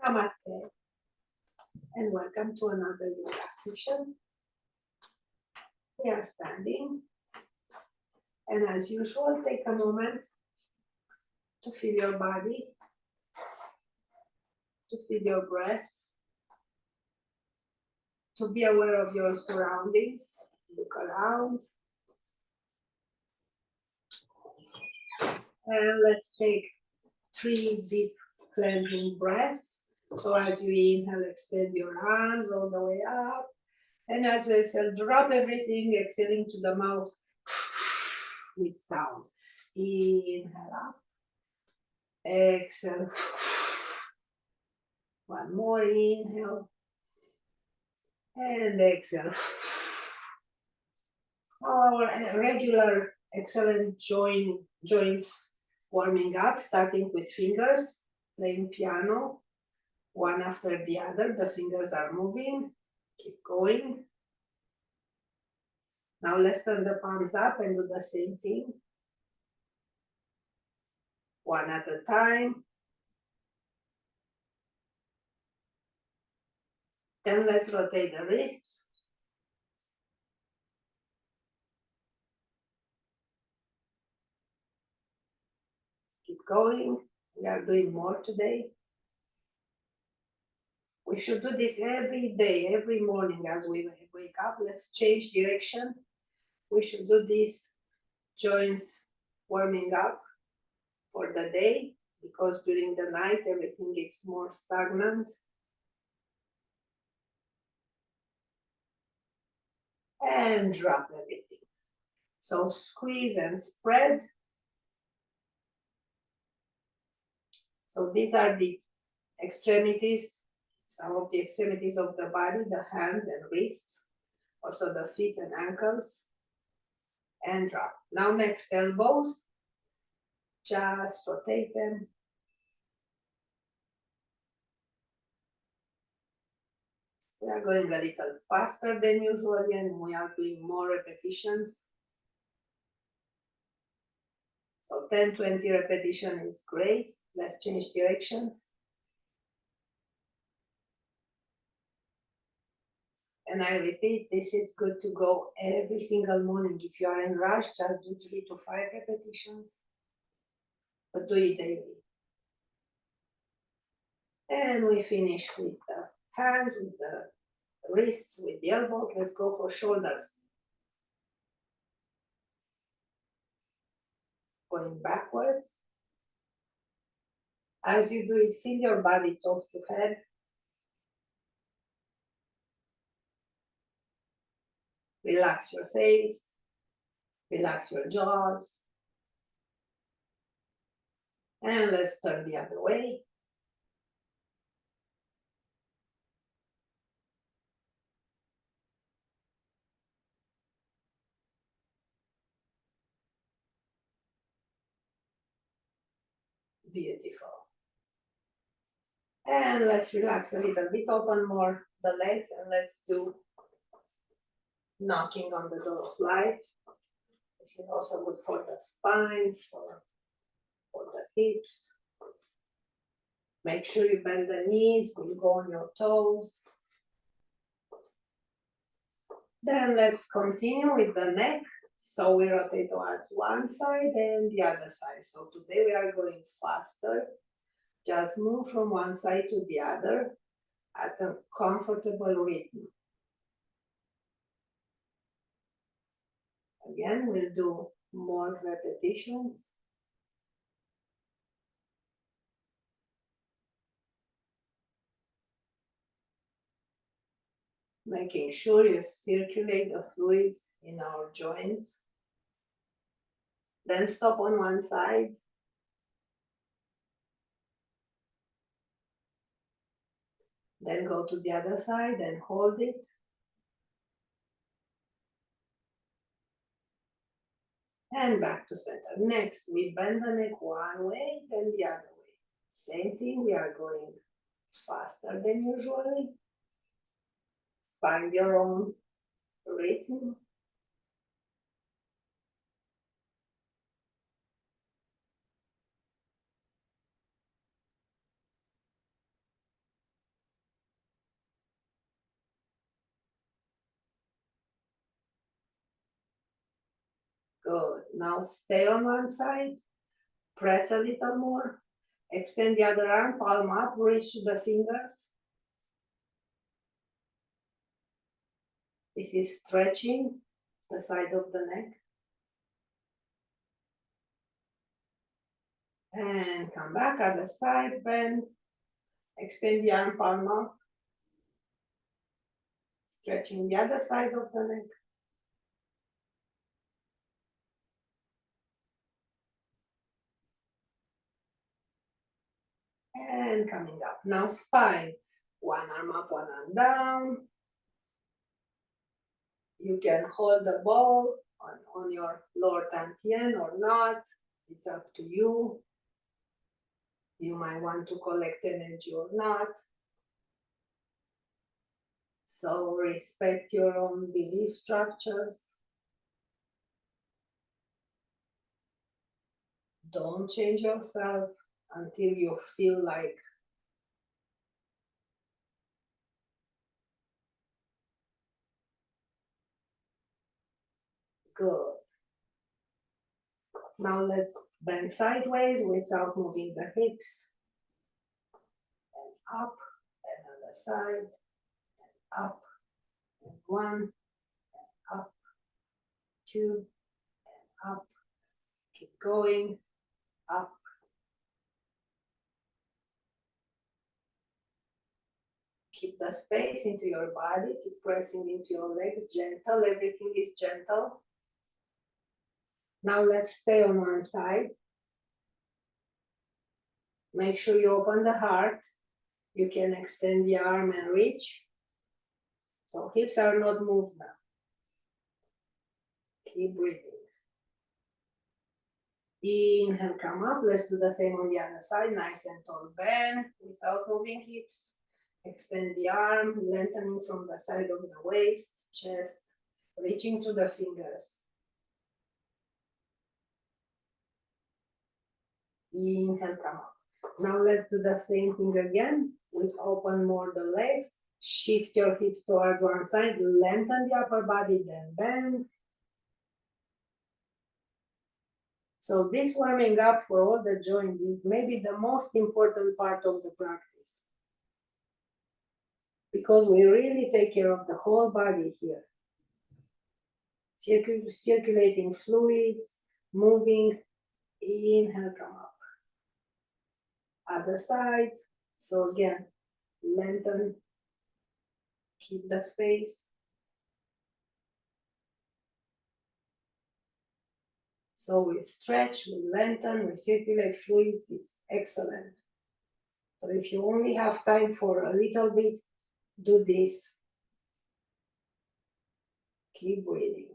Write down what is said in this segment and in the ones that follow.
Namaste and welcome to another yoga session. We are standing and as usual take a moment to feel your body, to feel your breath, to be aware of your surroundings. Look around and let's take 3 deep cleansing breaths. So as you inhale, extend your arms all the way up. And as you exhale, drop everything, exhaling to the mouth with sound. Inhale up, exhale. One more inhale and exhale. Our regular excellent joints warming up, starting with fingers, playing piano, one after the other. The fingers are moving. Keep going. Now let's turn the palms up and do the same thing. One at a time. Then let's rotate the wrists. Keep going. We are doing more today. We should do this every day, every morning as we wake up. Let's change direction. We should do these joints warming up for the day because during the night everything is more stagnant. And drop everything. So squeeze and spread. So these are the extremities, some of the extremities of the body, the hands and wrists, also the feet and ankles. And drop. Now next, elbows. Just rotate them. We are going a little faster than usual and we are doing more repetitions. So 10-20 repetition is great. Let's change directions. And I repeat, this is good to go every single morning. If you are in rush, just do 3 to 5 repetitions, but do it daily. And we finish with the hands, with the wrists, with the elbows. Let's go for shoulders. Going backwards. As you do it, feel your body toes to head. Relax your face. Relax your jaws. And let's turn the other way. Beautiful. And let's relax a little bit, open more the legs, and let's do knocking on the door of life. This is also good for the spine, for the hips. Make sure you bend the knees, you go on your toes. Then let's continue with the neck. So we rotate towards one side and the other side. So today we are going faster. Just move from one side to the other at a comfortable rhythm. Again, we'll do more repetitions. Making sure you circulate the fluids in our joints. Then stop on one side. Then go to the other side and hold it. And back to center. Next, we bend the neck one way, then the other way. Same thing, we are going faster than usually. Find your own rhythm. Good. Now stay on one side. Press a little more. Extend the other arm, palm up, reach the fingers. This is stretching the side of the neck. And come back at the side, bend. Extend the arm, palm up. Stretching the other side of the neck. And coming up. Now spine. One arm up, one arm down. You can hold the ball on your lower dantian or not. It's up to you. You might want to collect energy or not. So respect your own belief structures. Don't change yourself until you feel like good. Now let's bend sideways without moving the hips. And up, and other side, and up, and one, and up, two, and up. Keep going, up. Keep the space into your body, keep pressing into your legs, gentle, everything is gentle. Now let's stay on one side. Make sure you open the heart. You can extend the arm and reach. So hips are not moved now. Keep breathing. Inhale, come up. Let's do the same on the other side. Nice and tall bend without moving hips. Extend the arm, lengthening from the side of the waist, chest, reaching to the fingers. Inhale, come up. Now let's do the same thing again. We open more the legs. Shift your hips towards one side. Lengthen the upper body, then bend. So this warming up for all the joints is maybe the most important part of the practice. Because we really take care of the whole body here. Circulating fluids, moving. Inhale, come up. Other side. So again, lengthen. Keep the space. So we stretch, we lengthen, we circulate fluids. It's excellent. So if you only have time for a little bit, do this. Keep breathing.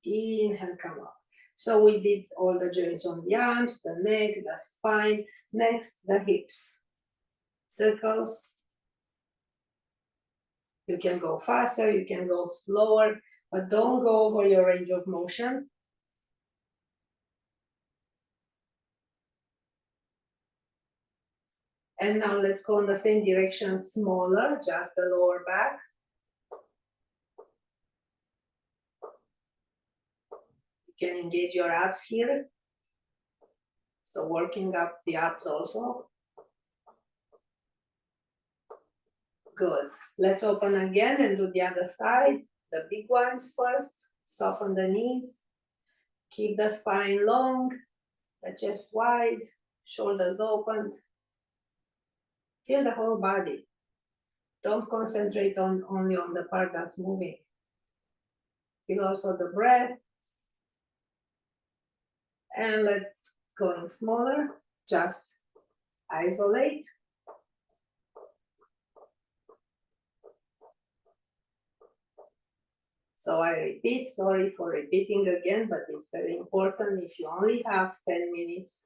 Inhale, come up. So we did all the joints on the arms, the neck, the spine. Next, the hips. Circles. You can go faster, you can go slower, but don't go over your range of motion. And now let's go in the same direction, smaller, just the lower back. You can engage your abs here. So working up the abs also. Good. Let's open again and do the other side. The big ones first. Soften the knees. Keep the spine long, the chest wide, shoulders open. Feel the whole body. Don't concentrate only on the part that's moving. Feel also the breath. And let's go in smaller, just isolate. So I repeat, sorry for repeating again, but it's very important. If you only have 10 minutes,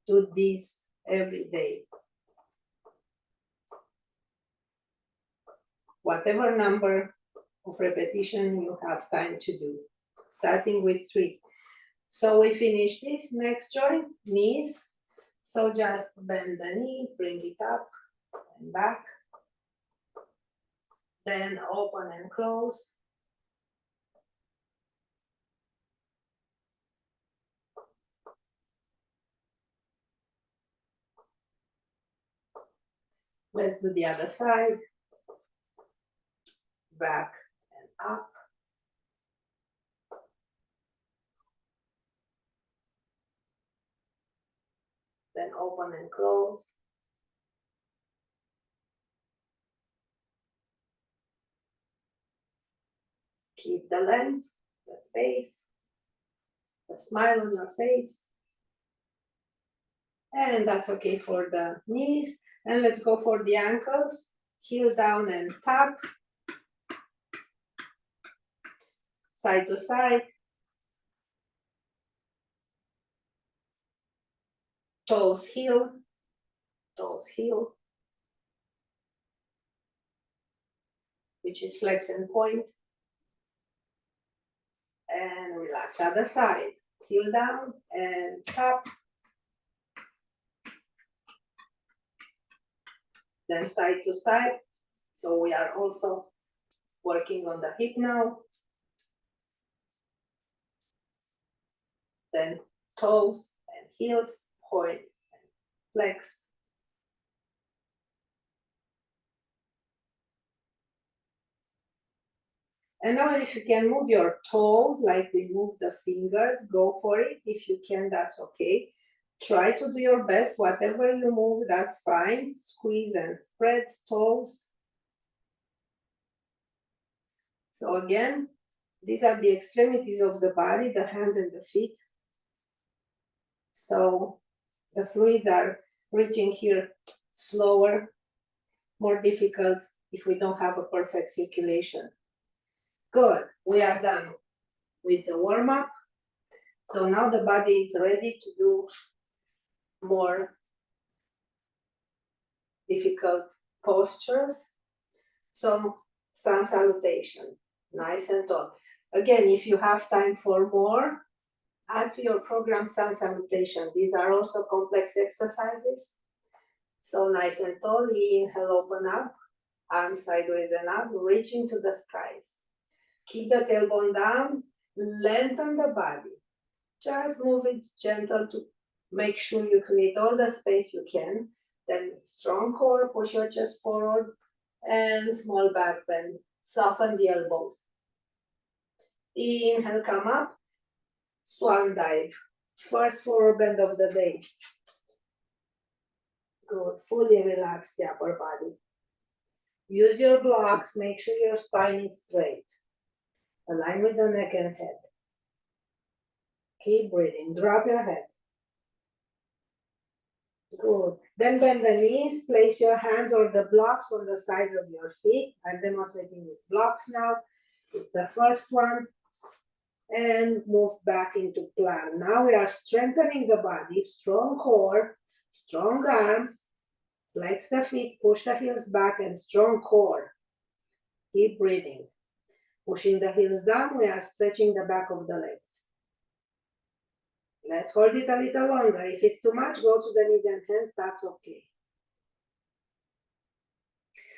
do this every day. Whatever number of repetition you have time to do, starting with 3. So we finish this. Next joint, knees. So just bend the knee, bring it up and back. Then open and close. Let's do the other side. Back and up. Then open and close. Keep the length, the space, the smile on your face. And that's okay for the knees. And let's go for the ankles. Heel down and tap. Side to side. Toes heel. Toes heel. Which is flex and point. And relax other side. Heel down and tap. Then side to side. So we are also working on the hip now. Then toes and heels, point and flex. And now if you can move your toes like we move the fingers, go for it. If you can, that's okay. Try to do your best. Whatever you move, that's fine. Squeeze and spread toes. So again, these are the extremities of the body, the hands and the feet. So the fluids are reaching here slower, more difficult if we don't have a perfect circulation. Good, we are done with the warm-up. So now the body is ready to do more difficult postures. So sun salutation, nice and tall. Again, if you have time for more, add to your program sun salutation. These are also complex exercises. So nice and tall, inhale, open up, arms sideways and up, reaching to the skies. Keep the tailbone down, lengthen the body. Just move it gentle to make sure you create all the space you can. Then strong core, push your chest forward, and small back bend. Soften the elbows. Inhale, come up, swan dive. First forward bend of the day. Good, fully relax the upper body. Use your blocks, make sure your spine is straight. Align with the neck and head. Keep breathing, drop your head. Good. Then bend the knees, place your hands or the blocks on the sides of your feet. I'm demonstrating with blocks now. It's the first one. And move back into plank. Now we are strengthening the body, strong core, strong arms. Flex the feet, push the heels back and strong core. Keep breathing. Pushing the heels down, we are stretching the back of the legs. Let's hold it a little longer. If it's too much, go to the knees and hands, that's okay.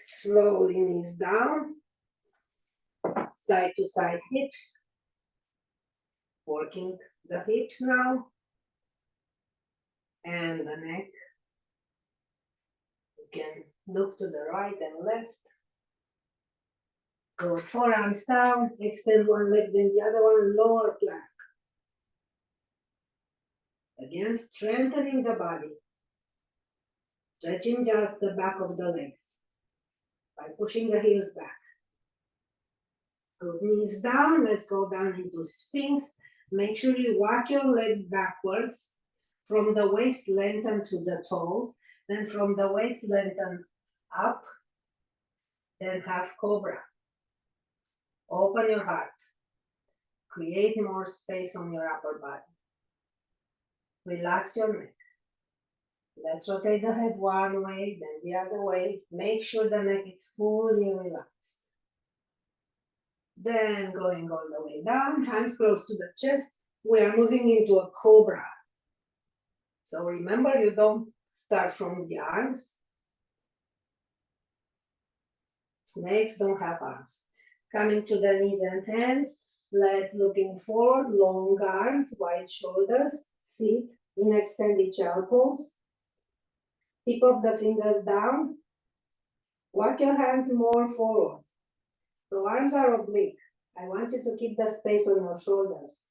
Slowly knees down, side to side hips. Working the hips now. And the neck. You can look to the right and left. Go forearms down, extend one leg, then the other one, lower plank. Again, strengthening the body. Stretching just the back of the legs by pushing the heels back. Good, knees down, let's go down into Sphinx. Make sure you walk your legs backwards. From the waist, lengthen to the toes. Then from the waist, lengthen up. Then half cobra. Open your heart. Create more space on your upper body. Relax your neck. Let's rotate the head one way, then the other way. Make sure the neck is fully relaxed. Then going all the way down, hands close to the chest. We are moving into a cobra. So remember, you don't start from the arms. Snakes don't have arms. Coming to the knees and hands. Let's looking forward, long arms, wide shoulders. Sit in extend each elbows. Tip of the fingers down. Walk your hands more forward. So arms are oblique. I want you to keep the space on your shoulders.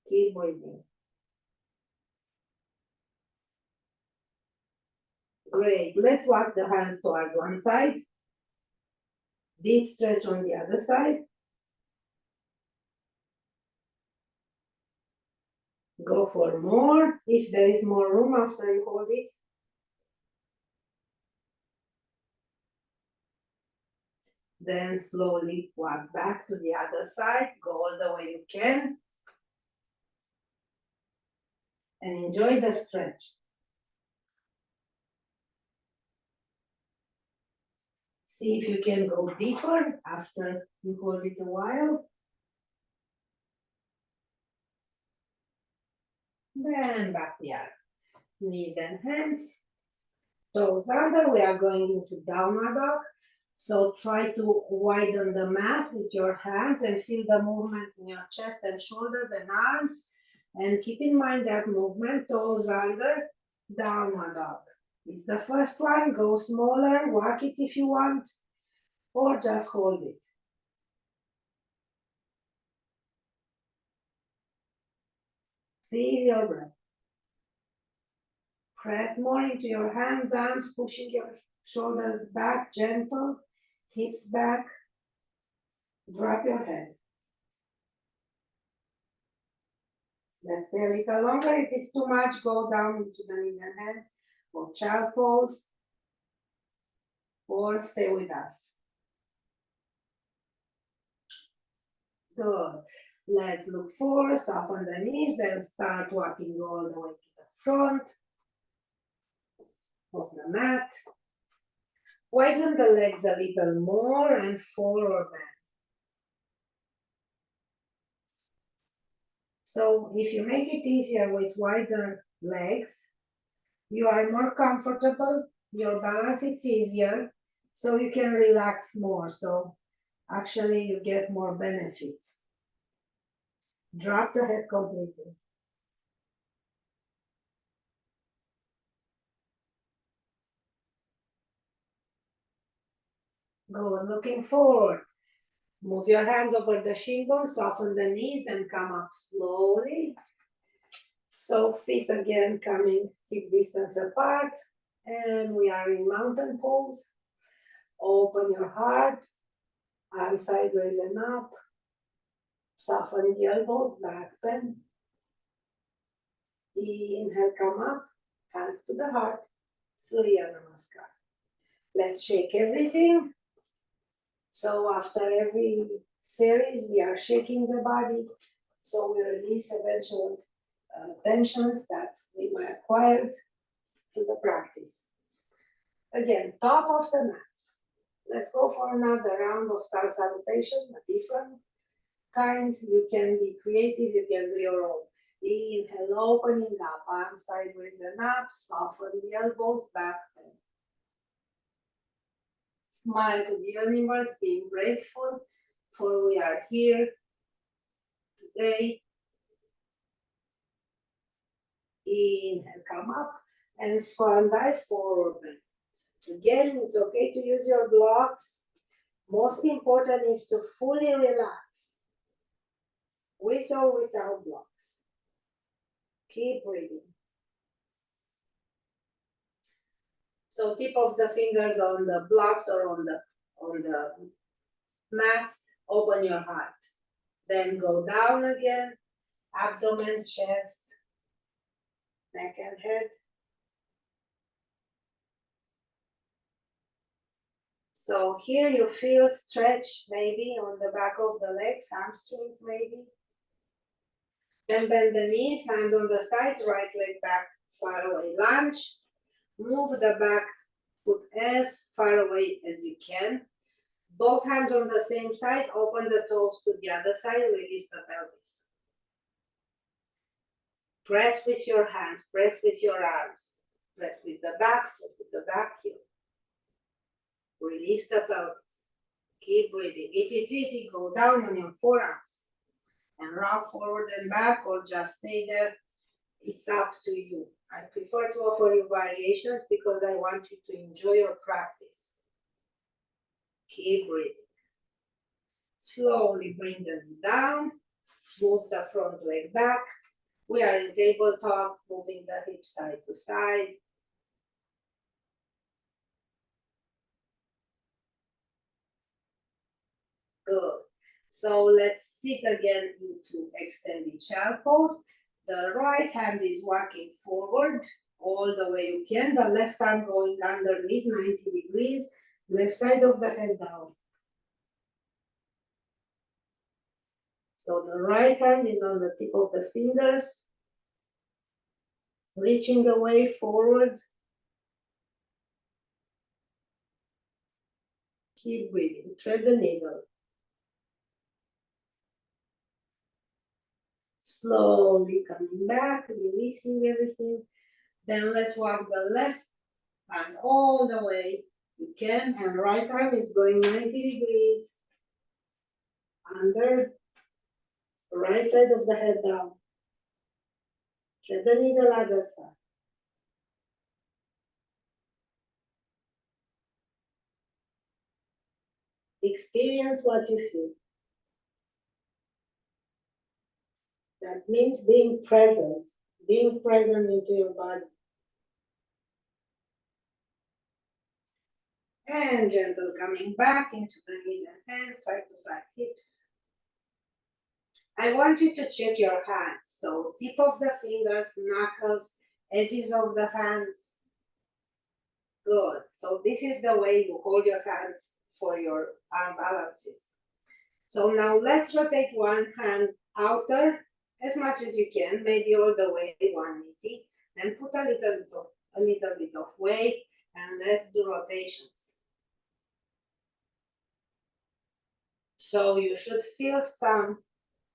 Keep breathing. Great. Let's walk the hands towards one side. Deep stretch on the other side. Go for more. If there is more room after you hold it. Then slowly walk back to the other side. Go all the way you can. And enjoy the stretch. See if you can go deeper after you hold it a while. Then back the arm. Knees and hands. Toes under. We are going into downward dog. So try to widen the mat with your hands and feel the movement in your chest and shoulders and arms. And keep in mind that movement, toes under, downward dog. It's the first one. Go smaller. Walk it if you want. Or just hold it. Feel your breath. Press more into your hands, arms, pushing your shoulders back, gentle, hips back. Drop your head. Let's stay a little longer. If it's too much, go down into the knees and hands or child pose, or stay with us. Good. Let's look forward, soften the knees, then start walking all the way to the front of the mat. Widen the legs a little more and forward bend. So if you make it easier with wider legs, you are more comfortable, your balance is easier, so you can relax more. So actually you get more benefits. Drop the head completely. Go looking forward. Move your hands over the shin bone, soften the knees and come up slowly. So feet again coming hip distance apart. And we are in mountain pose. Open your heart, arms sideways and up. Soften the elbows, back bend. Inhale, come up, hands to the heart. Surya Namaskar. Let's shake everything. So after every series, we are shaking the body. So we release eventual tensions that we might acquired through the practice. Again, top of the mats. Let's go for another round of star salutation, a different kind. You can be creative, you can do your own. Inhale, opening up, arms sideways and up, soften the elbows, back bend. Smile to the universe, being grateful for we are here today. Inhale, come up and swan dive forward bend. Again, it's okay to use your blocks. Most important is to fully relax, with or without blocks. Keep breathing. So tip of the fingers on the blocks or on the mats, open your heart. Then go down again, abdomen, chest, neck and head. So here you feel stretch maybe on the back of the legs, hamstrings maybe. Then bend the knees, hands on the sides, right leg back, far away lunge. Move the back foot as far away as you can. Both hands on the same side, open the toes to the other side, release the pelvis. Press with your hands, press with your arms. Press with the back foot, with the back heel. Release the pelvis. Keep breathing. If it's easy, go down on your forearms and rock forward and back, or just stay there. It's up to you. I prefer to offer you variations because I want you to enjoy your practice. Keep breathing. Slowly bring the knee down. Move the front leg back. We are in tabletop, moving the hips side to side. Good. So let's sit again into extended child pose. The right hand is walking forward all the way you can. The left arm going underneath 90 degrees. Left side of the head down. So the right hand is on the tip of the fingers, reaching away forward. Keep breathing, thread the needle. Slowly coming back, releasing everything. Then let's walk the left hand all the way you can, and right arm is going 90 degrees under, right side of the head down. Thread the needle other side. Experience what you feel. That means being present into your body. And gentle coming back into the knees and hands, side to side hips. I want you to check your hands. So tip of the fingers, knuckles, edges of the hands. Good. So this is the way you hold your hands for your arm balances. So now let's rotate one hand outer as much as you can, maybe all the way 180, and put a little bit of weight, and let's do rotations. So you should feel some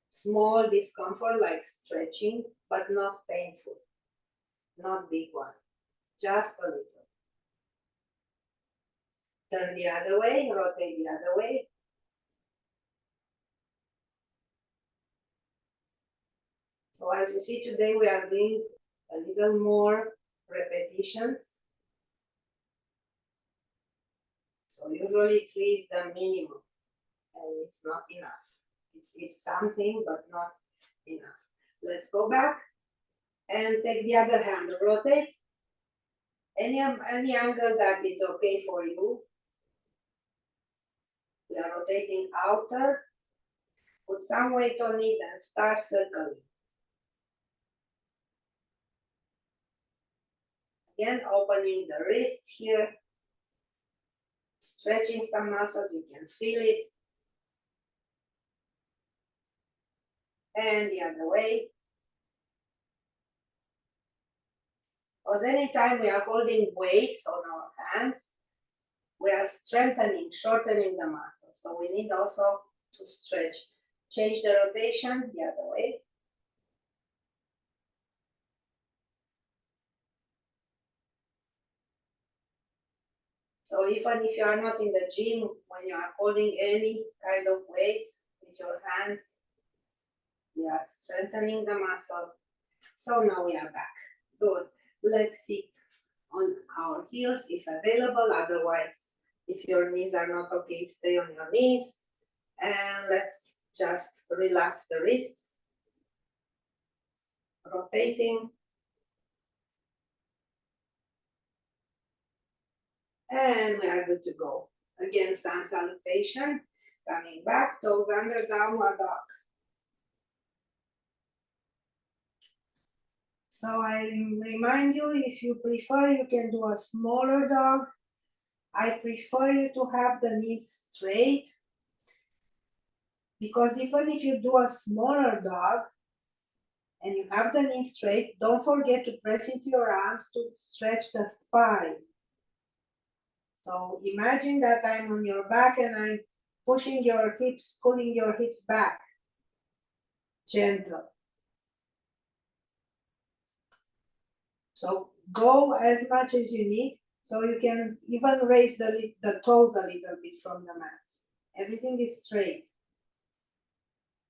small discomfort like stretching, but not painful, not big one, just a little. Turn the other way, rotate the other way. So as you see today, we are doing a little more repetitions. So usually 3 is the minimum, and it's not enough. It's something, but not enough. Let's go back and take the other hand, rotate. Any angle that is okay for you. We are rotating outer. Put some weight on it and start circling. Again, opening the wrist here. Stretching some muscles, you can feel it. And the other way. Because anytime we are holding weights on our hands, we are strengthening, shortening the muscles. So we need also to stretch. Change the rotation the other way. So even if you are not in the gym, when you are holding any kind of weights with your hands, we are strengthening the muscle. So now we are back. Good. Let's sit on our heels if available. Otherwise, if your knees are not okay, stay on your knees. And let's just relax the wrists. Rotating. And we are good to go. Again, sun salutation. Coming back, toes under, downward dog. So I remind you, if you prefer, you can do a smaller dog. I prefer you to have the knees straight, because even if you do a smaller dog and you have the knees straight, don't forget to press into your arms to stretch the spine. So imagine that I'm on your back and I'm pushing your hips, pulling your hips back. Gentle. So go as much as you need. So you can even raise the toes a little bit from the mats. Everything is straight.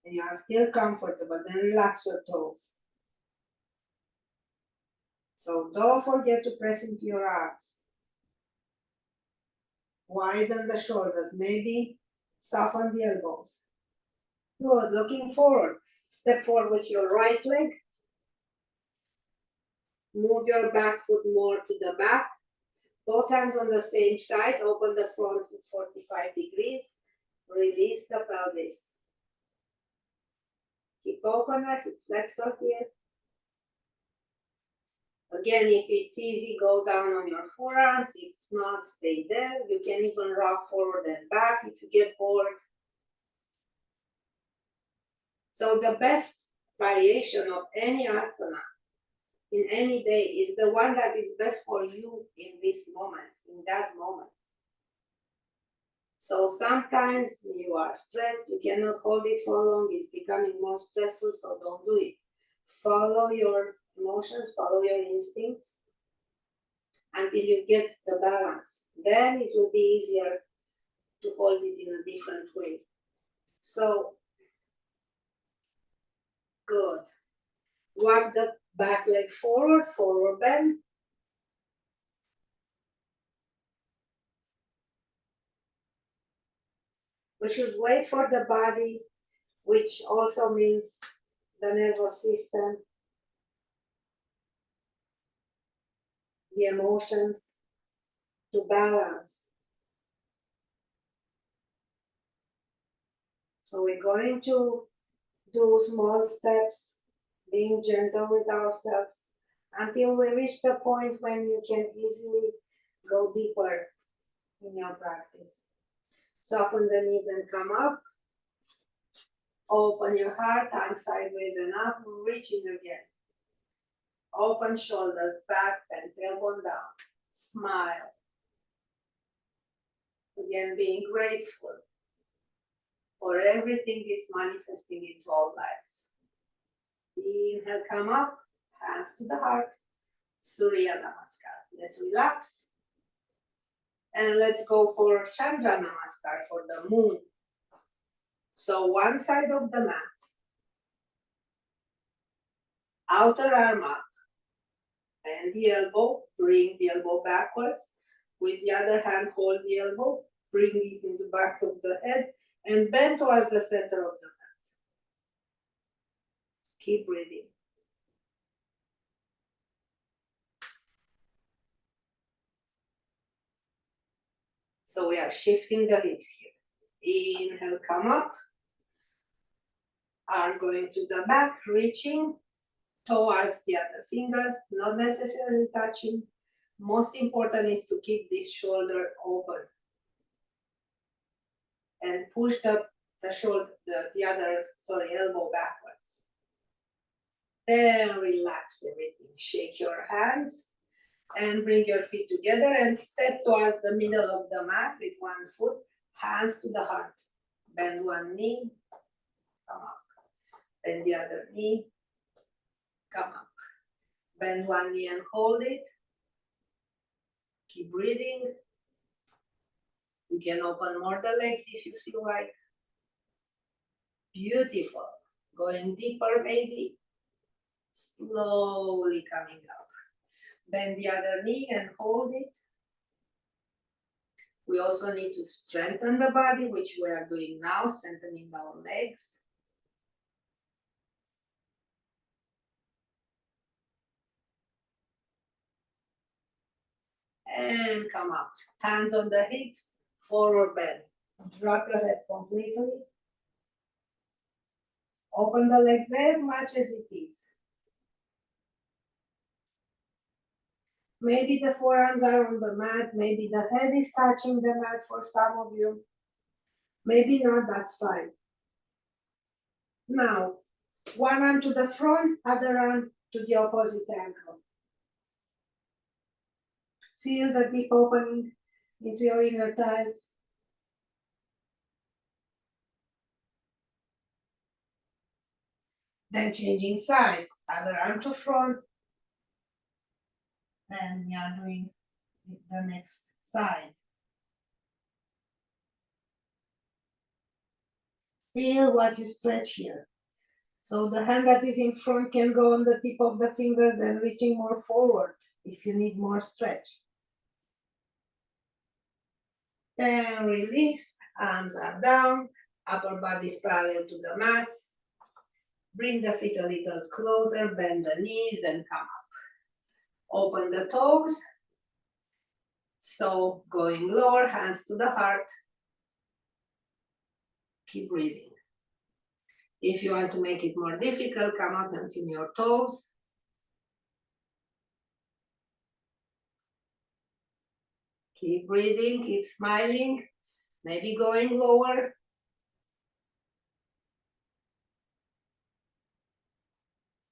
And you are still comfortable. Then relax your toes. So don't forget to press into your arms. Widen the shoulders, maybe soften the elbows. Good, looking forward. Step forward with your right leg. Move your back foot more to the back. Both hands on the same side. Open the front foot 45 degrees. Release the pelvis. Keep opener, hip flexor here. Again, if it's easy, go down on your forearms. If not, stay there. You can even rock forward and back if you get bored. So the best variation of any asana in any day is the one that is best for you in this moment, in that moment. So sometimes you are stressed, you cannot hold it for long, it's becoming more stressful, so don't do it. Follow your emotions, follow your instincts until you get the balance. Then it will be easier to hold it in a different way. So, good. Walk the back leg forward, forward bend. We should wait for the body, which also means the nervous system, the emotions, to balance. So we're going to do small steps, being gentle with ourselves until we reach the point when you can easily go deeper in your practice. Soften the knees and come up. Open your heart, hand sideways and up, reaching again. Open shoulders back and tailbone down. Smile. Again, being grateful for everything is manifesting into our lives. Inhale, come up, hands to the heart. Surya Namaskar. Let's relax. And let's go for Chandra Namaskar for the moon. So one side of the mat. Outer arm up. Bend the elbow, bring the elbow backwards. With the other hand, hold the elbow, bring it in the back of the head, and bend towards the center of the mat. Keep breathing. So we are shifting the hips here. Inhale, come up. Arm going to the back, reaching towards the other fingers, not necessarily touching. Most important is to keep this shoulder open and push the elbow backwards. Then relax everything. Shake your hands and bring your feet together and step towards the middle of the mat with one foot, hands to the heart. Bend one knee, come up. Bend the other knee, come up. Bend one knee and hold it. Keep breathing. You can open more the legs if you feel like. Beautiful. Going deeper maybe. Slowly coming up. Bend the other knee and hold it. We also need to strengthen the body, which we are doing now, strengthening our legs. And come up. Hands on the hips, forward bend. Drop your head completely. Open the legs as much as it is. Maybe the forearms are on the mat, maybe the head is touching the mat for some of you. Maybe not, that's fine. Now, one arm to the front, other arm to the opposite ankle. Feel the deep opening into your inner thighs. Then changing sides, other arm to front. And we are doing the next side. Feel what you stretch here. So the hand that is in front can go on the tip of the fingers and reaching more forward if you need more stretch. Then release, arms are down, upper body is parallel to the mat. Bring the feet a little closer, bend the knees and come up. Open the toes. So going lower, hands to the heart. Keep breathing. If you want to make it more difficult, come up and tune your toes. Keep breathing, keep smiling, maybe going lower.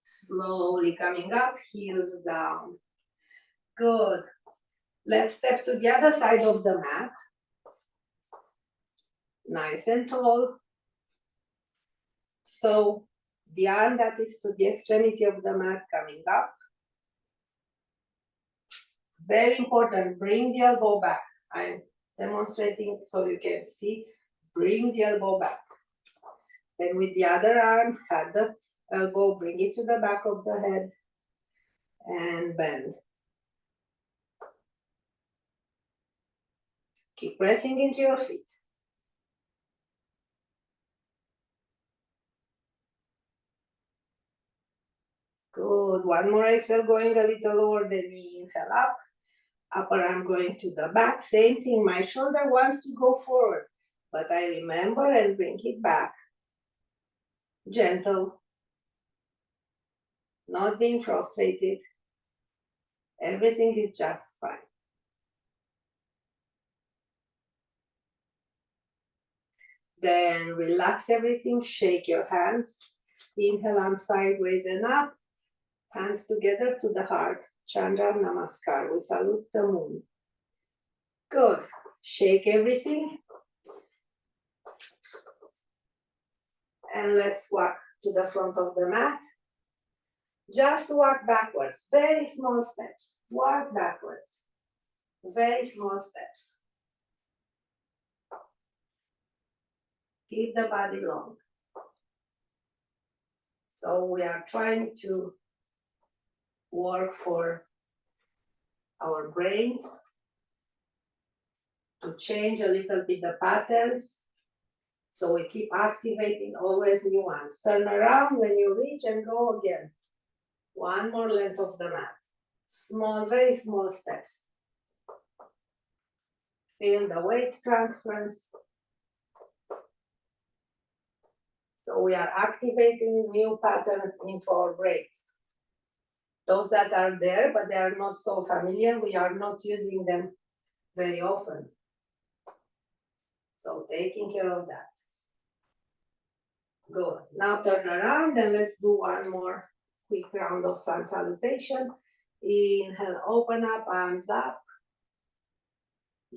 Slowly coming up, heels down. Good. Let's step to the other side of the mat. Nice and tall. So the arm that is to the extremity of the mat coming up. Very important, bring the elbow back. I'm demonstrating so you can see. Bring the elbow back. Then with the other arm, have the elbow, bring it to the back of the head and bend. Keep pressing into your feet. Good. One more exhale, going a little lower than the inhale up. Upper arm going to the back. Same thing. My shoulder wants to go forward, but I remember and bring it back. Gentle. Not being frustrated. Everything is just fine. Then relax everything. Shake your hands. Inhale, arms sideways and up. Hands together to the heart. Chandra Namaskar. We salute the moon. Good. Shake everything. And let's walk to the front of the mat. Just walk backwards. Very small steps. Walk backwards. Very small steps. Keep the body long. So we are trying to work for our brains to change a little bit the patterns. So we keep activating always new ones. Turn around when you reach and go again. One more length of the mat. Small, very small steps. Feel the weight transference. So we are activating new patterns into our brains. Those that are there, but they are not so familiar, we are not using them very often. So taking care of that. Good. Now turn around and let's do one more quick round of sun salutation. Inhale, open up, arms up.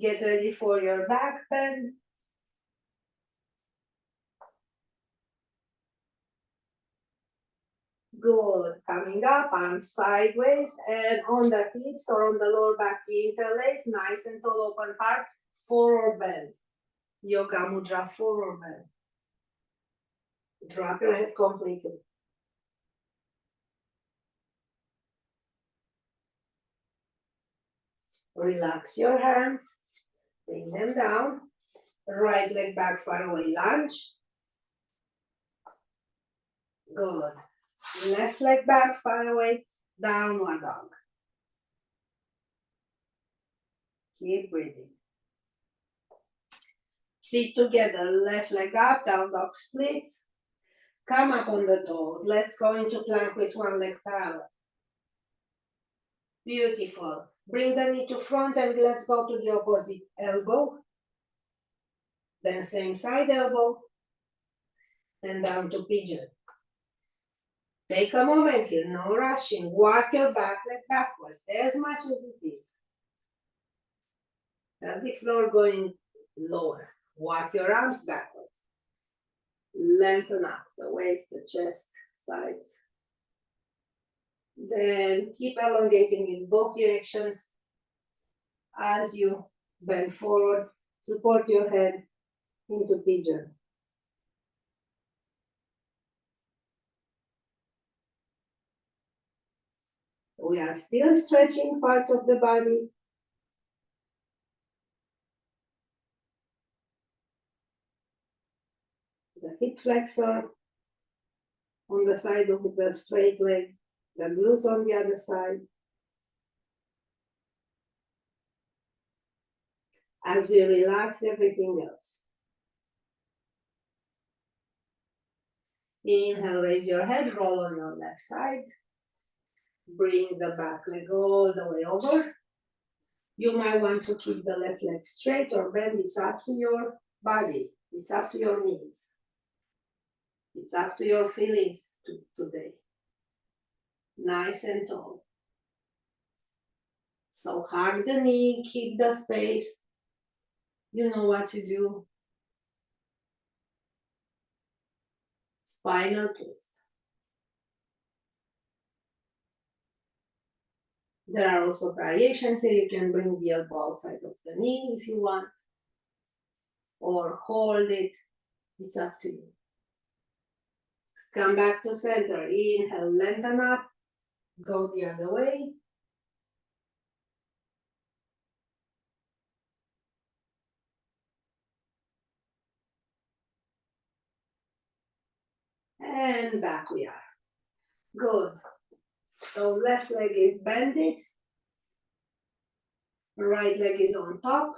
Get ready for your back bend. Good. Coming up, arms sideways and on the hips or on the lower back, interlace. Nice and tall, open heart. Forward bend. Yoga Mudra, forward bend. Drop your head completely. Relax your hands. Bring them down. Right leg back, far away lunge. Good. Left leg back, far away, downward dog. Keep breathing. Feet together, left leg up, down dog split. Come up on the toes. Let's go into plank with one leg parallel. Beautiful. Bring the knee to front and let's go to the opposite elbow. Then same side elbow. Then down to pigeon. Take a moment here, no rushing. Walk your back leg backwards as much as it is. Pelvic floor going lower. Walk your arms backwards. Lengthen up the waist, the chest, sides. Then keep elongating in both directions as you bend forward. Support your head into pigeon. We are still stretching parts of the body. the hip flexor on the side of the straight leg, the glutes on the other side. As we relax everything else. Inhale, raise your head, roll on your left side. Bring the back leg all the way over. You might want to keep the left leg straight or bend. It's up to your body. It's up to your needs. It's up to your feelings today. Nice and tall. So hug the knee, keep the space. You know what to do. Spinal twist. There are also variations here. You can bring the elbow outside of the knee if you want, or hold it. It's up to you. Come back to center. Inhale, lengthen up. Go the other way. And back we are. Good. So left leg is bended. Right leg is on top.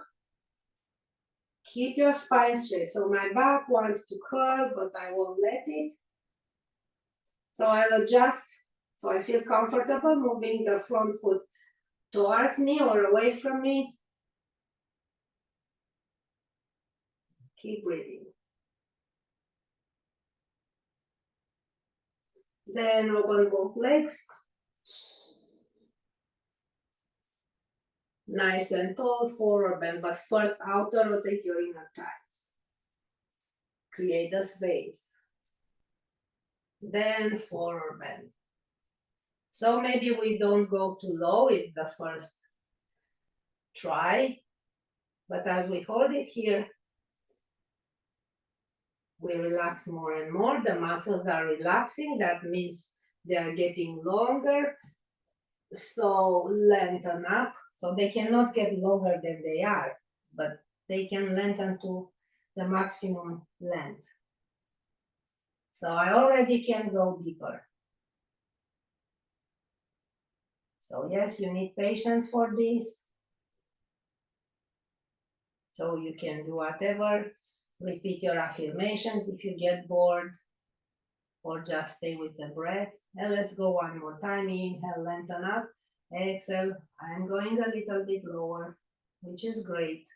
Keep your spine straight. So my back wants to curl, but I won't let it. So I'll adjust so I feel comfortable moving the front foot towards me or away from me. Keep breathing. Then open both legs. Nice and tall, forward bend, but first outer rotate your inner thighs. Create a space. Then forward bend. So maybe we don't go too low, it's the first try. But as we hold it here, we relax more and more. The muscles are relaxing. That means they are getting longer. So lengthen up. So they cannot get longer than they are, but they can lengthen to the maximum length. So I already can go deeper. So yes, you need patience for this. So you can do whatever. Repeat your affirmations if you get bored, or just stay with the breath. And let's go one more time. Inhale, lengthen up. Exhale. I'm going a little bit lower, which is great.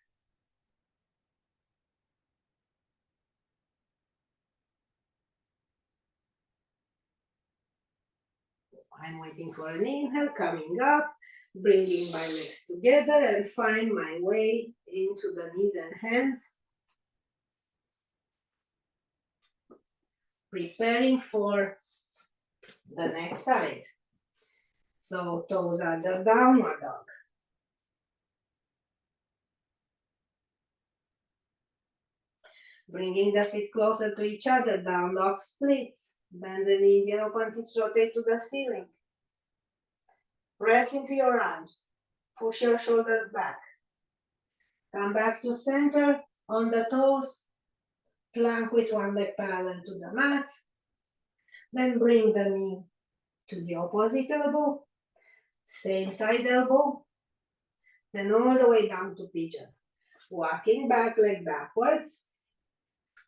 I'm waiting for an inhale, coming up, bringing my legs together and find my way into the knees and hands. Preparing for the next side. So toes under downward dog. Bringing the feet closer to each other, down dog splits. Bend the knee here, open hips, rotate to the ceiling. Press into your arms. Push your shoulders back. Come back to center on the toes. Plank with one leg parallel to the mat. Then bring the knee to the opposite elbow. Same side elbow. Then all the way down to pigeon. Walking back leg backwards.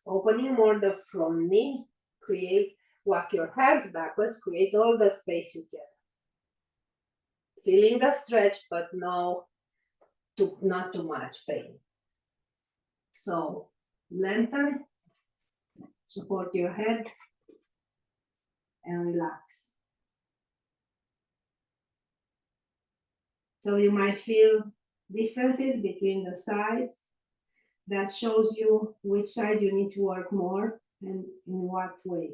Opening more the front knee. Walk your hands backwards. Create all the space you can. Feeling the stretch, but not too much pain. So lengthen, support your head, and relax. So you might feel differences between the sides. That shows you which side you need to work more and in what way.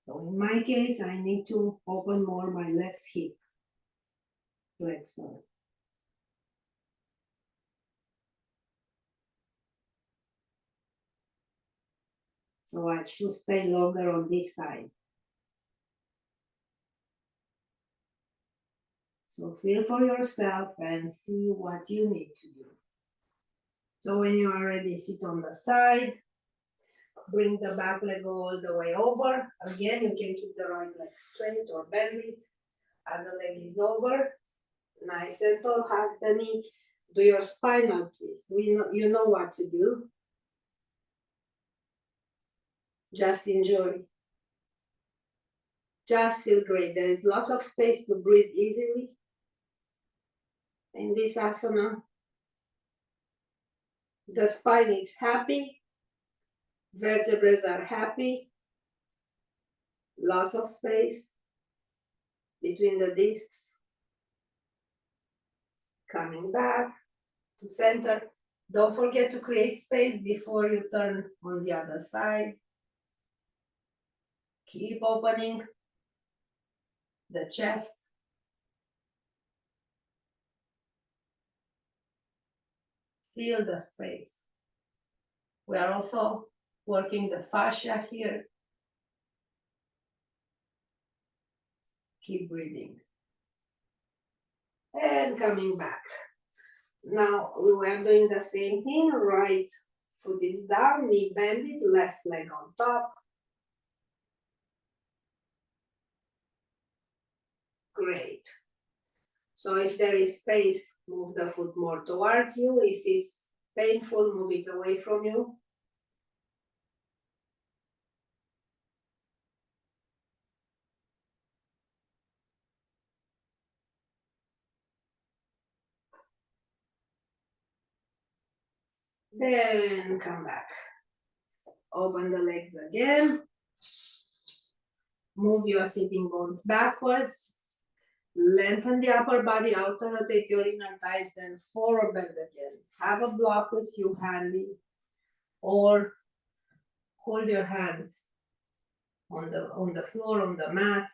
So in my case, I need to open more my left hip flexor. So I should stay longer on this side. So feel for yourself and see what you need to do. So when you are ready, sit on the side, Bring the back leg all the way over. Again, you can keep the right leg straight or bend it. Other leg is over. Nice and tall, hug the knee. Do your spinal twist. You know what to do. Just enjoy. Just feel great. There is lots of space to breathe easily in this asana. The spine is happy. Vertebrae are happy. Lots of space between the discs. Coming back to center. Don't forget to create space before you turn on the other side. Keep opening the chest. Feel the space. We are also working the fascia here. Keep breathing. And coming back. Now we were doing the same thing. Right foot is down, knee bended, left leg on top. Great. So if there is space, move the foot more towards you. If it's painful, move it away from you. Then come back. Open the legs again. Move your sitting bones backwards. Lengthen the upper body out, rotate your inner thighs, then forward bend again. Have a block with you handy, or hold your hands on the floor, on the mat,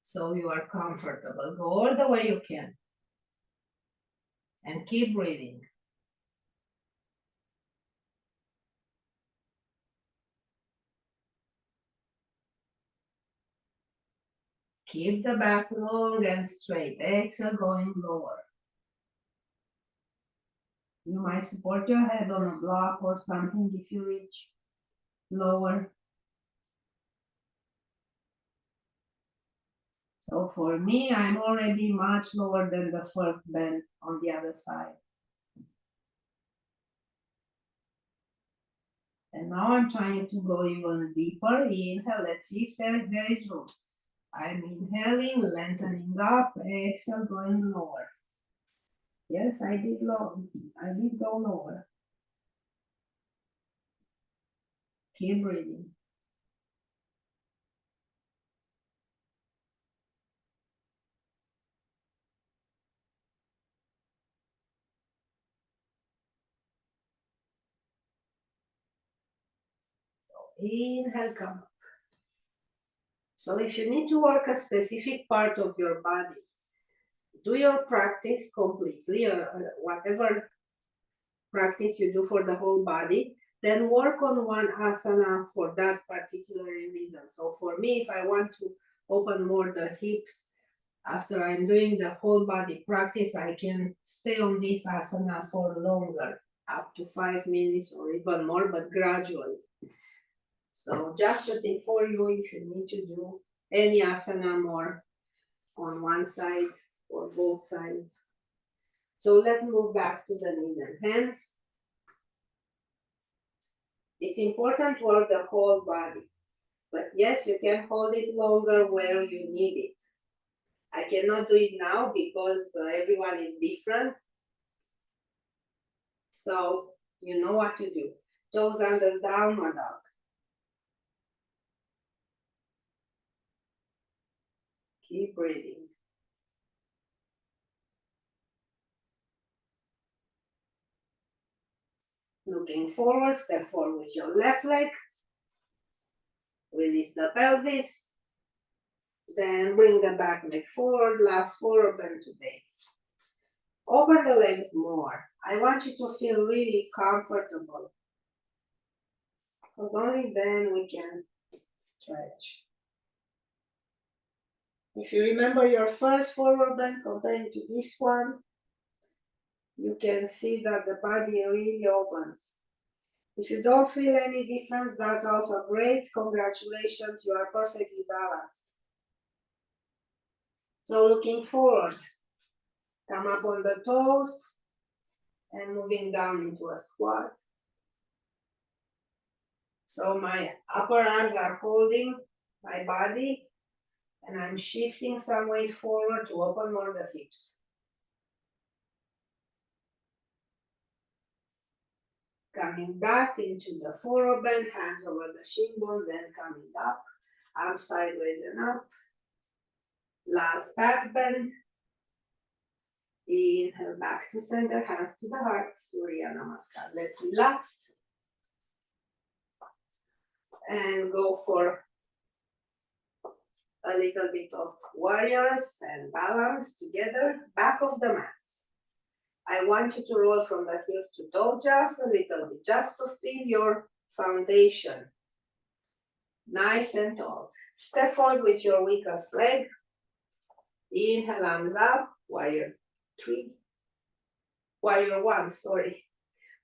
so you are comfortable. Go all the way you can. And keep breathing. Keep the back long and straight. Exhale, going lower. You might support your head on a block or something if you reach lower. So for me, I'm already much lower than the first bend on the other side. And now I'm trying to go even deeper. Inhale, let's see if there is room. I'm inhaling, lengthening up, exhale, going lower. Yes, I did go lower. Keep breathing. Inhale, come up. So if you need to work a specific part of your body, do your practice completely, or whatever practice you do for the whole body, then work on one asana for that particular reason. So for me, if I want to open more the hips, after I'm doing the whole body practice, I can stay on this asana for longer, up to 5 minutes or even more, but gradually. So just a tip for you, if you need to do any asana more on one side or both sides. So let's move back to the knees and hands. It's important to work the whole body, but yes, you can hold it longer where you need it. I cannot do it now because everyone is different. So you know what to do. Toes under downward dog. Keep breathing. Looking forward, step forward with your left leg. Release the pelvis. Then bring the back leg forward, last forward bend today. Open the legs more. I want you to feel really comfortable, because only then we can stretch. If you remember your first forward bend comparing to this one, you can see that the body really opens. If you don't feel any difference, that's also great. Congratulations, you are perfectly balanced. So looking forward, come up on the toes and moving down into a squat. So my upper arms are holding my body and I'm shifting some weight forward to open more the hips. Coming back into the forward bend, hands over the shin bones and coming up, arms sideways and up. Last back bend. Inhale back to center, hands to the heart, Surya Namaskar. Let's relax and go for a little bit of warriors and balance together, back of the mats. I want you to roll from the heels to toe just a little bit, just to feel your foundation. Nice and tall. Step forward with your weakest leg. Inhale, arms up, warrior 3. Warrior 1, sorry.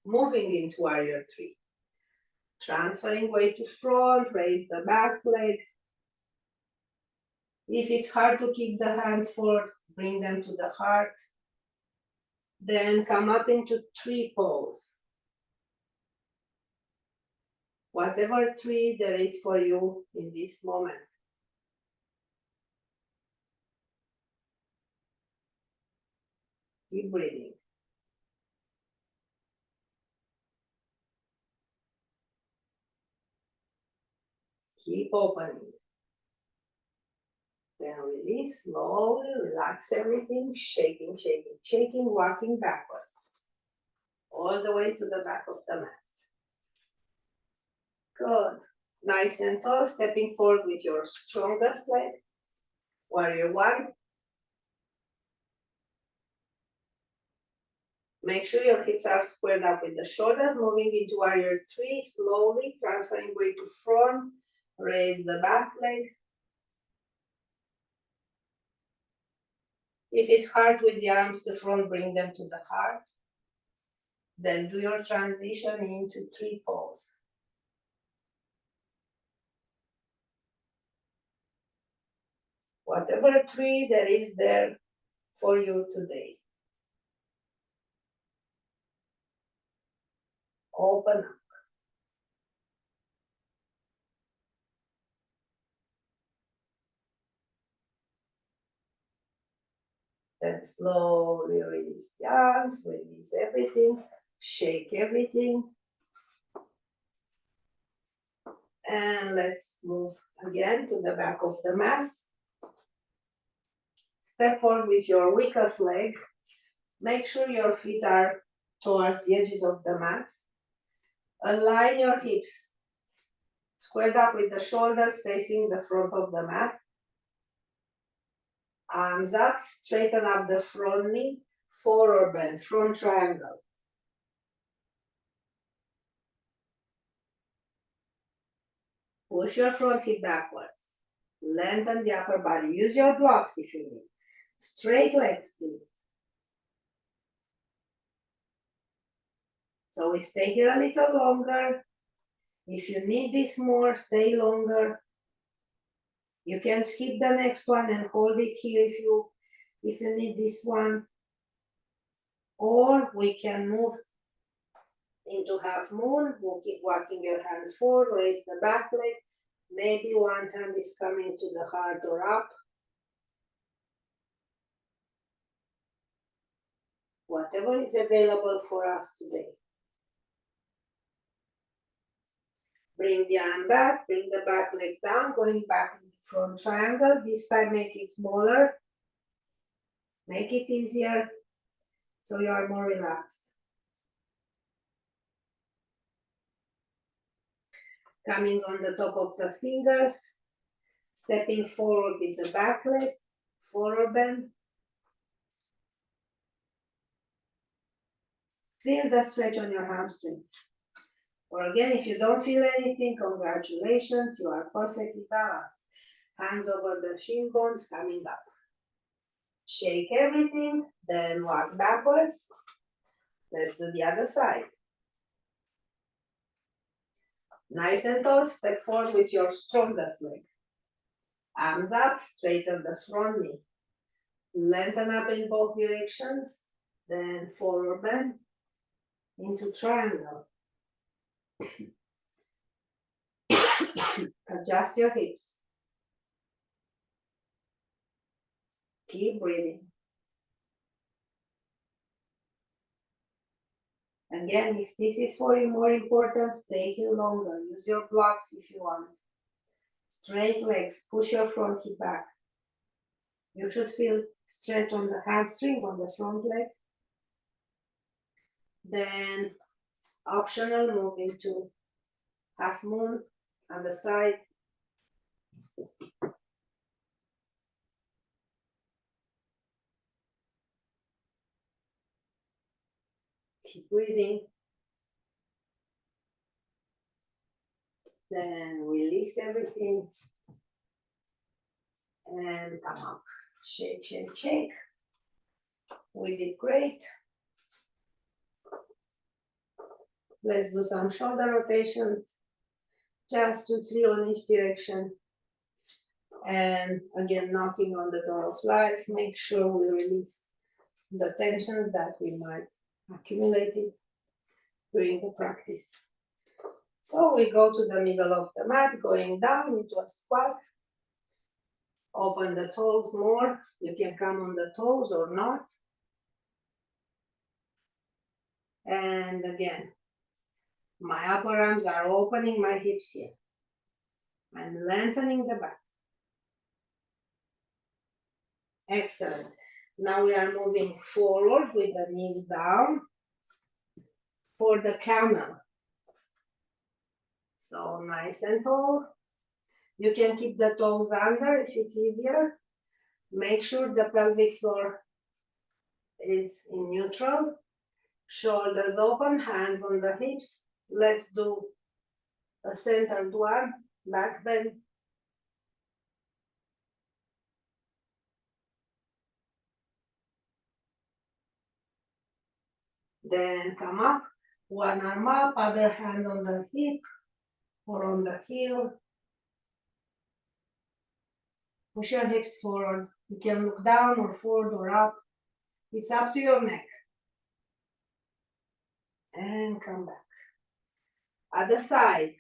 Moving into warrior 3. Transferring weight to front, raise the back leg. If it's hard to keep the hands forward, bring them to the heart. Then come up into 3 pose. Whatever 3 there is for you in this moment. Keep breathing. Keep opening. Then release, slowly relax everything, shaking, shaking, shaking, walking backwards. All the way to the back of the mat. Good. Nice and tall, stepping forward with your strongest leg. Warrior 1. Make sure your hips are squared up with the shoulders, moving into warrior 3, slowly transferring weight to front, raise the back leg. If it's hard with the arms to front, bring them to the heart. Then do your transition into 3 pose. Whatever 3 there is there for you today. Open up. Then slowly release the arms, release everything, shake everything. And let's move again to the back of the mat. Step forward with your weakest leg. Make sure your feet are towards the edges of the mat. Align your hips. Squared up with the shoulders facing the front of the mat. Arms up, straighten up the front knee, forward bend, front triangle. Push your front hip backwards. Lengthen the upper body. Use your blocks if you need. Straight legs, please. So we stay here a little longer. If you need this more, stay longer. You can skip the next one and hold it here if you need this one. Or we can move into half moon. We'll keep walking your hands forward, raise the back leg. Maybe one hand is coming to the heart or up. Whatever is available for us today. Bring the arm back, bring the back leg down, going back into front triangle. This time make it smaller. Make it easier so you are more relaxed. Coming on the top of the fingers, stepping forward with the back leg, forward bend. Feel the stretch on your hamstring. Or again, if you don't feel anything, congratulations, you are perfectly balanced. Hands over the shin bones, coming up. Shake everything, then walk backwards. Let's do the other side. Nice and tall, step forward with your strongest leg. Arms up, straighten the front knee. Lengthen up in both directions, then forward bend into triangle. Adjust your hips. Keep breathing. Again, if this is for you more important, take you longer. Use your blocks if you want. Straight legs, push your front hip back. You should feel stretch on the hamstring on the front leg. Then optional, move into half moon on the side. Keep breathing. Then release everything. And come up. Shake, shake, shake. We did great. Let's do some shoulder rotations. Just 2-3 on each direction. And again, knocking on the door of life. Make sure we release the tensions that we might accumulate during the practice. So we go to the middle of the mat, going down into a squat. Open the toes more. You can come on the toes or not. And again, my upper arms are opening my hips here. I'm lengthening the back. Excellent. Now we are moving forward with the knees down for the camel. So nice and tall. You can keep the toes under if it's easier. Make sure the pelvic floor is in neutral. Shoulders open, hands on the hips. Let's do a centered one, back bend. Then come up, one arm up, other hand on the hip or on the heel. Push your hips forward. You can look down or forward or up. It's up to your neck. And come back. Other side.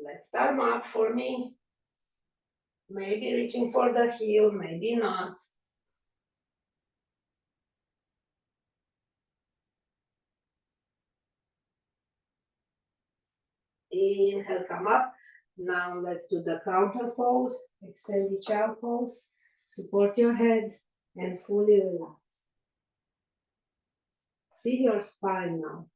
Let's arm up for me. Maybe reaching for the heel, maybe not. Inhale, come up. Now let's do the counter pose. Extend the child pose. Support your head and fully relax. Feel your spine now.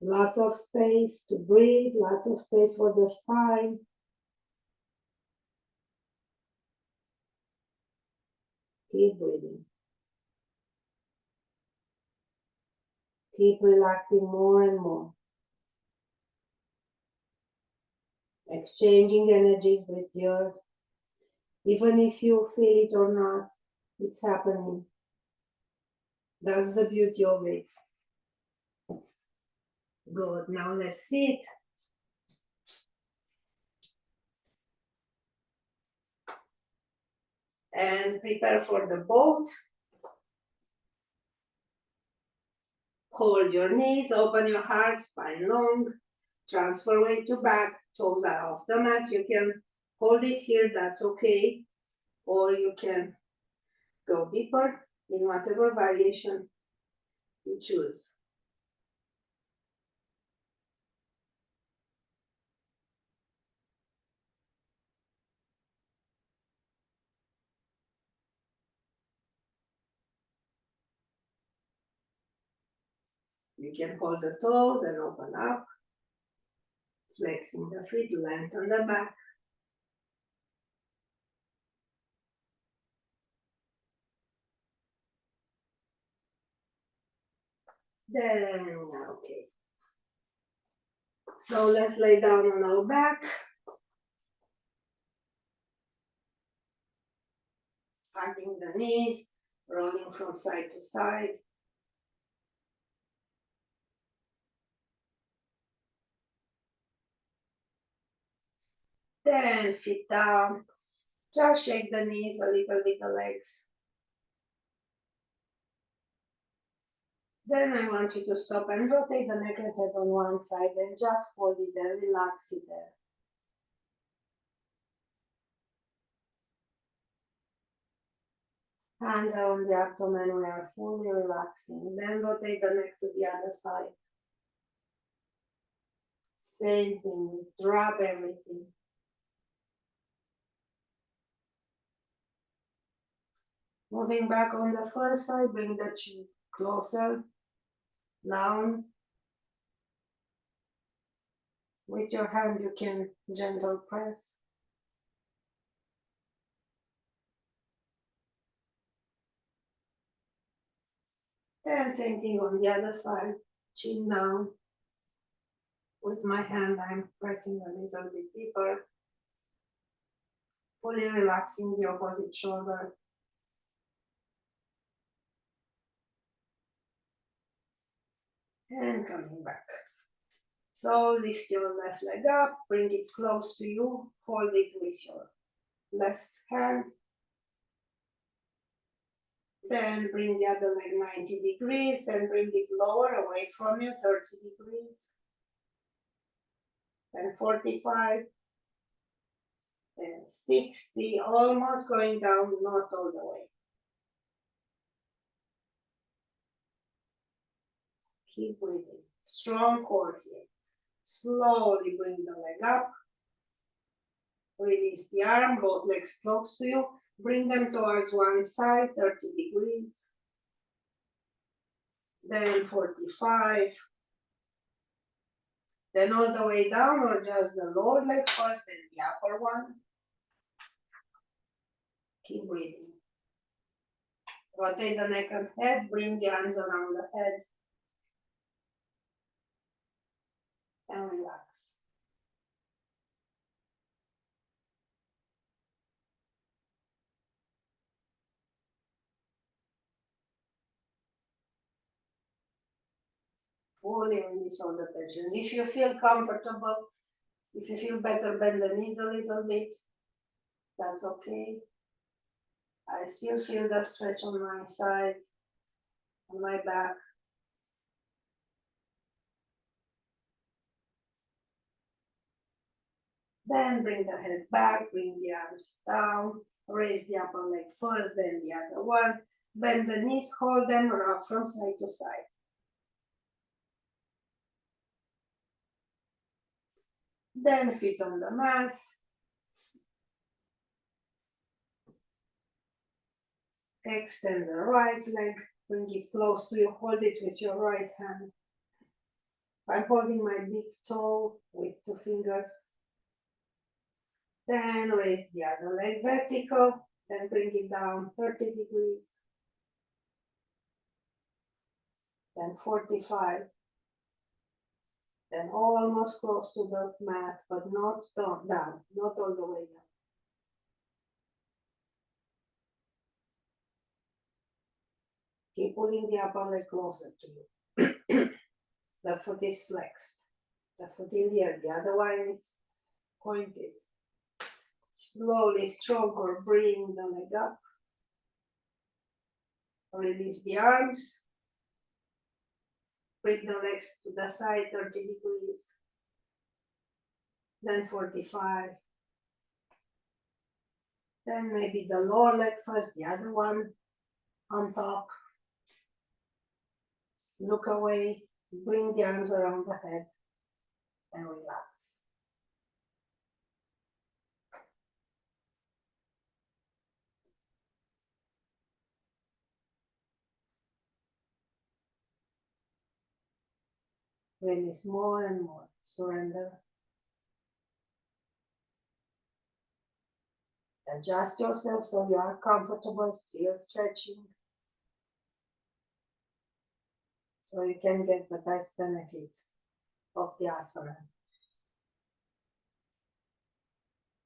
Lots of space to breathe, lots of space for the spine. Keep breathing. Keep relaxing more and more. Exchanging energies with the earth. Even if you feel it or not, it's happening. That's the beauty of it. Good. Now let's sit. And prepare for the boat. Hold your knees, open your heart, spine long. Transfer weight to back, toes are off the mat. You can hold it here, that's okay. Or you can go deeper in whatever variation you choose. You can hold the toes and open up, flexing the feet, lengthen the back. Then, okay. So let's lay down on our back. Hugging the knees, rolling from side to side. Then feet down. Just shake the knees a little bit, the legs. Then I want you to stop and rotate the neck and head on one side and just hold it there, relax it there. Hands are on the abdomen, we are fully relaxing. Then rotate the neck to the other side. Same thing, drop everything. Moving back on the first side, bring the chin closer, down. With your hand, you can gentle press. And same thing on the other side, chin down. With my hand, I'm pressing a little bit deeper, fully relaxing the opposite shoulder. And coming back. So lift your left leg up, bring it close to you, hold it with your left hand. Then bring the other leg 90 degrees, then bring it lower away from you, 30 degrees. Then 45, then 60, almost going down, not all the way. Keep breathing, strong core here. Slowly bring the leg up. Release the arm, both legs close to you. Bring them towards one side, 30 degrees. Then 45. Then all the way down, or just the lower leg first, then the upper one. Keep breathing. Rotate the neck and head, bring the arms around the head. And relax. Fully release all the tensions. If you feel comfortable, if you feel better, bend the knees a little bit. That's okay. I still feel the stretch on my side, on my back. Then bring the head back, bring the arms down, raise the upper leg first, then the other one. Bend the knees, hold them, rock from side to side. Then feet on the mats. Extend the right leg, bring it close to you, hold it with your right hand. I'm holding my big toe with 2 fingers. Then raise the other leg vertical, then bring it down 30 degrees. Then 45. Then almost close to the mat, but not down, not all the way down. Keep pulling the upper leg closer to you. The foot is flexed. The foot in the air, the other one is pointed. Slowly, stronger, bring the leg up. Release the arms. Bring the legs to the side, 30 degrees. Then 45. Then maybe the lower leg first, the other one on top. Look away, bring the arms around the head and relax. Release more and more, surrender. Adjust yourself so you are comfortable, still stretching. So you can get the best benefits of the asana.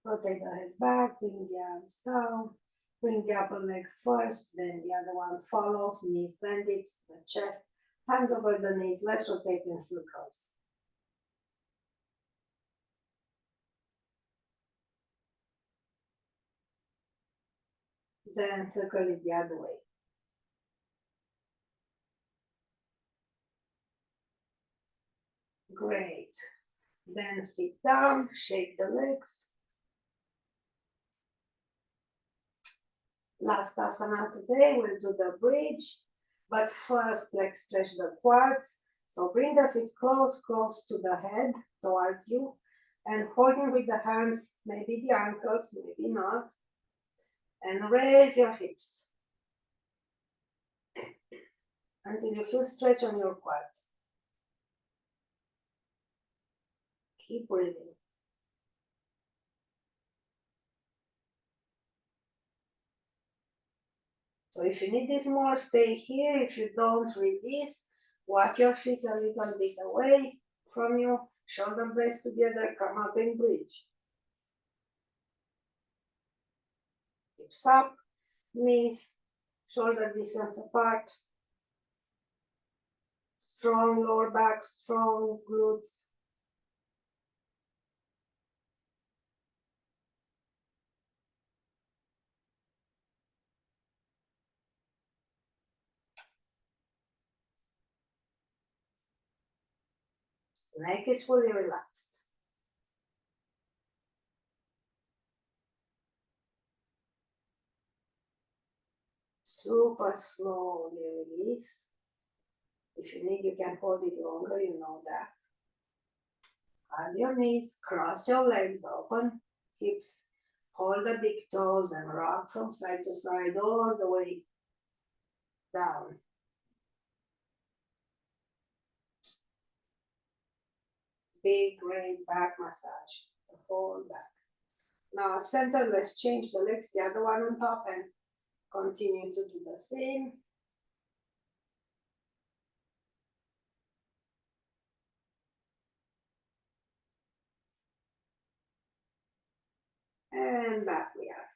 Rotate the head back, bring the arms down, bring the upper leg first, then the other one follows, knees bended, the chest, hands over the knees. Let's rotate in circles. Then circle it the other way. Great. Then feet down, shake the legs. Last asana today, we'll do the bridge, but first let's stretch the quads. So bring the feet close to the head, towards you, and holding with the hands, maybe the ankles, maybe not, and raise your hips until you feel stretch on your quads. Keep breathing. So if you need this more, stay here. If you don't, release. Walk your feet a little bit away from you. Shoulder blades together. Come up and bridge. Hips up, knees, shoulder distance apart. Strong lower back, strong glutes. Neck is fully relaxed. Super slowly release. If you need, you can hold it longer, you know that. Hug your knees, cross your legs, open hips, hold the big toes and rock from side to side all the way down. Big, great back massage, the whole back. Now at center, let's change the legs, the other one on top, and continue to do the same. And back we are.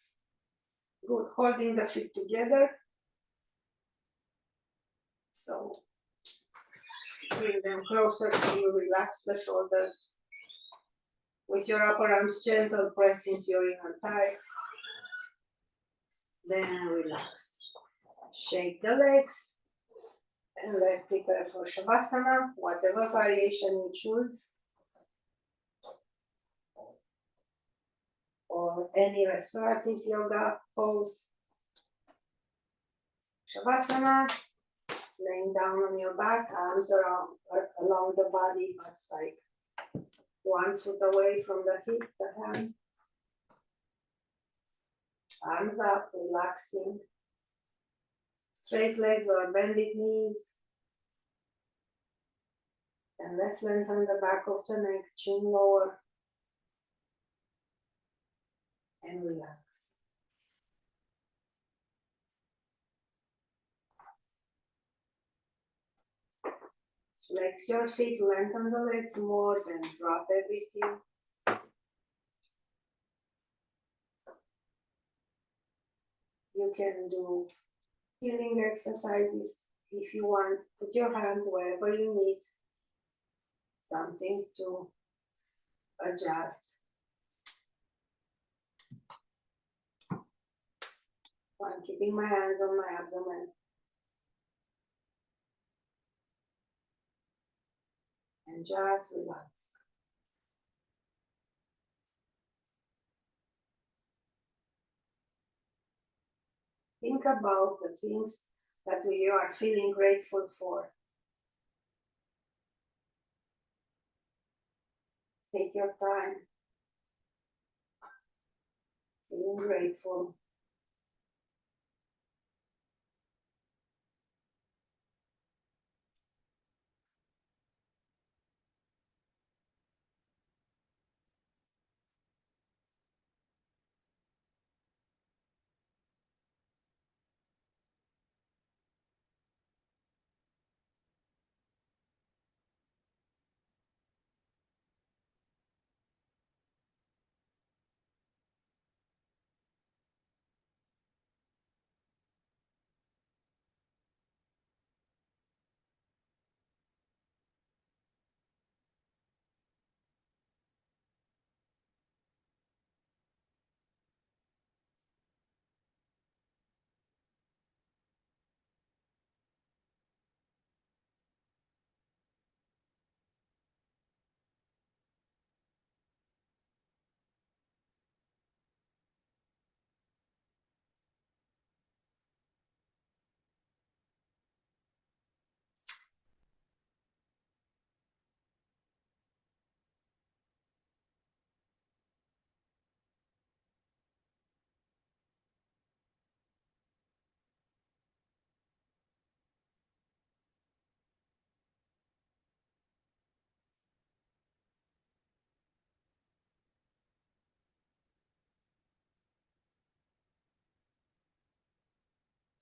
Good, holding the feet together. So bring them closer to you, relax the shoulders. With your upper arms gentle, press into your inner thighs. Then relax. Shake the legs. And let's prepare for Shavasana, whatever variation you choose. Or any restorative yoga pose. Shavasana, laying down on your back, arms around along the body, but like 1 foot away from the hip, the hand. Arms up, relaxing. Straight legs or bended knees. And let's lengthen the back of the neck, chin lower. And relax. Flex your feet, lengthen the legs more, then drop everything. You can do healing exercises if you want. Put your hands wherever you need something to adjust. I'm keeping my hands on my abdomen. And just relax. Think about the things that you are feeling grateful for. Take your time. Feeling grateful.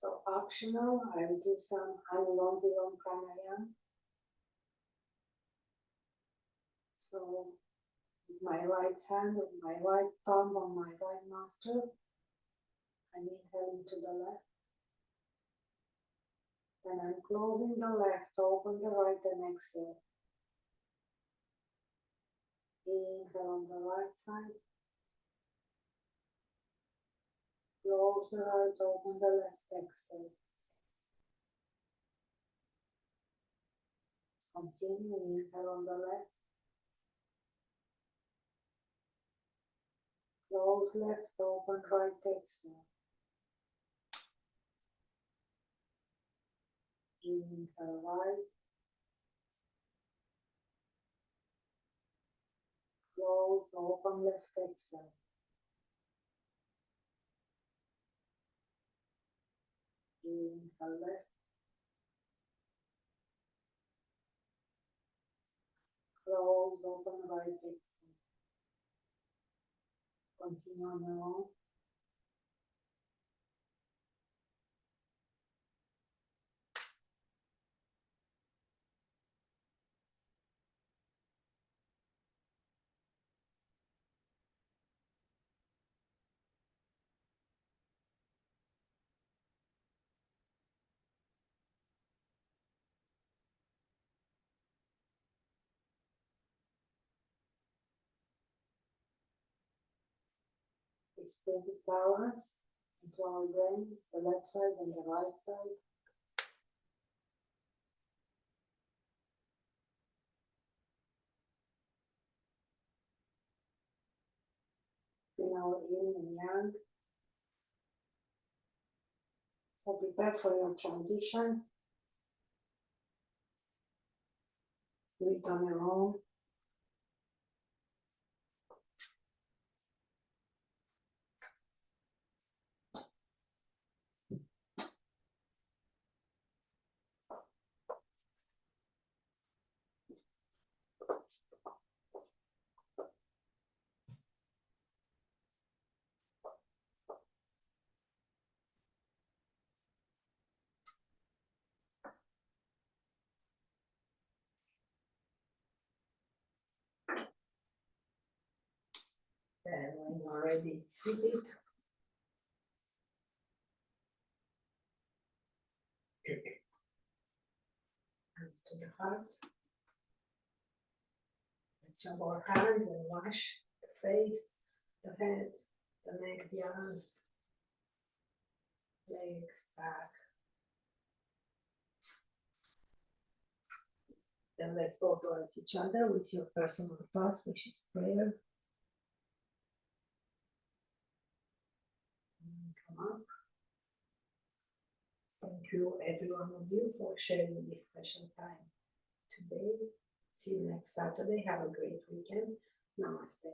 So optional, I will do some Anulom Vilom Pranayama. So with my right hand and my right thumb on my right nostril, I'm inhaling to the left. And I'm closing the left, open the right and exhale. Inhale on the right side. Close the eyes, open the left, exhale. Continue, inhale on the left. Close left, open right, exhale. Inhale right. Close, open left, exhale. Inhale left. Close, open right, exhale. Continue on your own. Experience balance into our brains, the left side and the right side. In our yin and yang. So prepare for your transition. Do it on your own. And when you're ready, seated. Hands to the heart. Let's rub our hands and wash the face, the head, the neck, the arms, legs, back. Then let's go towards each other with your personal thoughts, which is prayer. And come up. Thank you, every one of you, for sharing this special time today. See you next Saturday. Have a great weekend. Namaste.